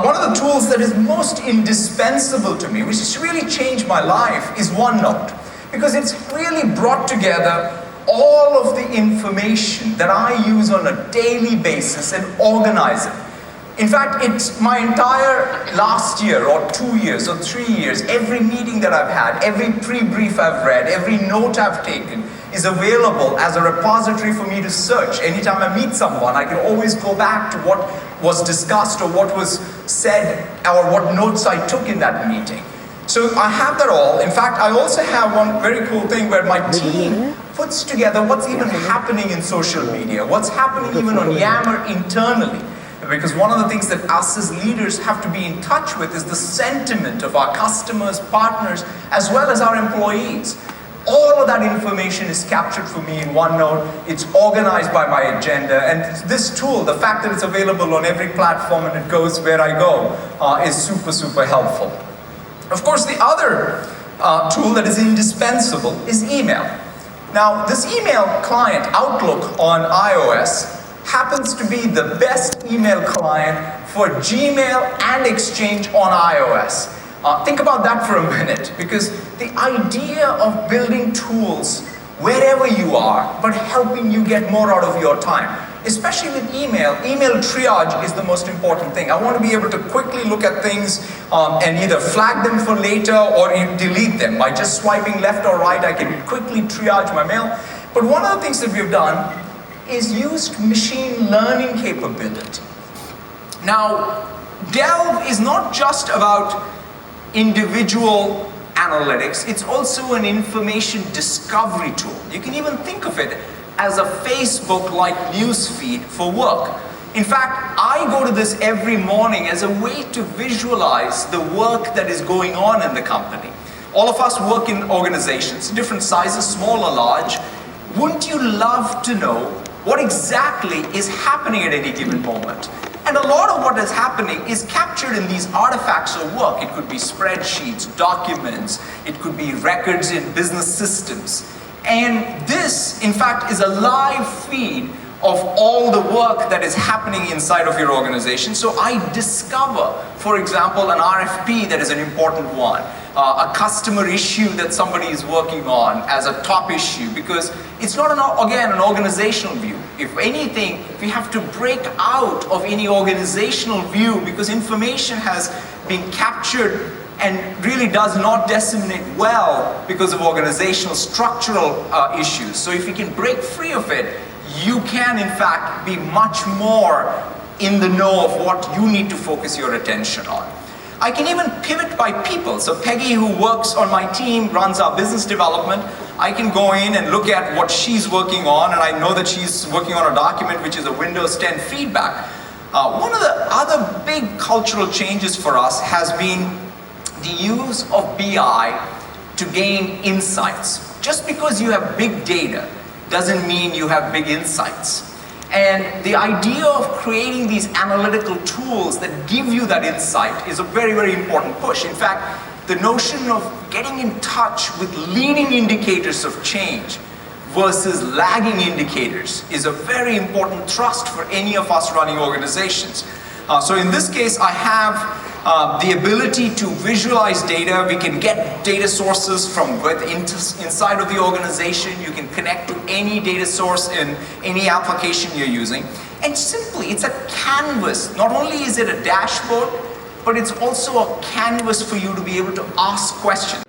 One of the tools that is most indispensable to me, which has really changed my life, is OneNote. Because it's really brought together all of the information that I use on a daily basis and organize it. In fact, it's my entire last year or 2 years or 3 years, every meeting that I've had, every pre-brief I've read, every note I've taken is available as a repository for me to search. Anytime I meet someone, I can always go back to what was discussed or what was said or what notes I took in that meeting. So I have that all. In fact, I also have one very cool thing where my team puts together what's even happening in social media, what's happening even on Yammer internally. Because one of the things that us as leaders have to be in touch with is the sentiment of our customers, partners, as well as our employees. All of that information is captured for me in OneNote. It's organized by my agenda. And this tool, the fact that it's available on every platform and it goes where I go, is super, super helpful. Of course, the other tool that is indispensable is email. Now, this email client, Outlook on iOS, happens to be the best email client for Gmail and Exchange on iOS. Think about that for a minute, because the idea of building tools wherever you are, but helping you get more out of your time, especially with email triage is the most important thing. I want to be able to quickly look at things and either flag them for later or delete them. By just swiping left or right, I can quickly triage my mail. But one of the things that we've done is used machine learning capability. Now, Delve is not just about individual analytics, it's also an information discovery tool. You can even think of it as a Facebook-like newsfeed for work. In fact, I go to this every morning as a way to visualize the work that is going on in the company. All of us work in organizations, different sizes, small or large. Wouldn't you love to know what exactly is happening at any given moment? And a lot of what is happening is captured in these artifacts of work. It could be spreadsheets, documents, it could be records in business systems. And this, in fact, is a live feed of all the work that is happening inside of your organization. So I discover, for example, an RFP that is an important one, a customer issue that somebody is working on as a top issue, because it's not, again, an organizational view. If anything, we have to break out of any organizational view because information has been captured and really does not disseminate well because of organizational structural issues. So if you can break free of it, you can in fact be much more in the know of what you need to focus your attention on. I can even pivot by people. So Peggy, who works on my team, runs our business development. I can go in and look at what she's working on, and I know that she's working on a document which is a Windows 10 feedback. One of the other big cultural changes for us has been the use of BI to gain insights. Just because you have big data doesn't mean you have big insights. And the idea of creating these analytical tools that give you that insight is a very, very important push. In fact, the notion of getting in touch with leading indicators of change versus lagging indicators is a very important thrust for any of us running organizations. So in this case, I have the ability to visualize data. We can get data sources from inside of the organization. You can connect to any data source in any application you're using. And simply, it's a canvas. Not only is it a dashboard, but it's also a canvas for you to be able to ask questions.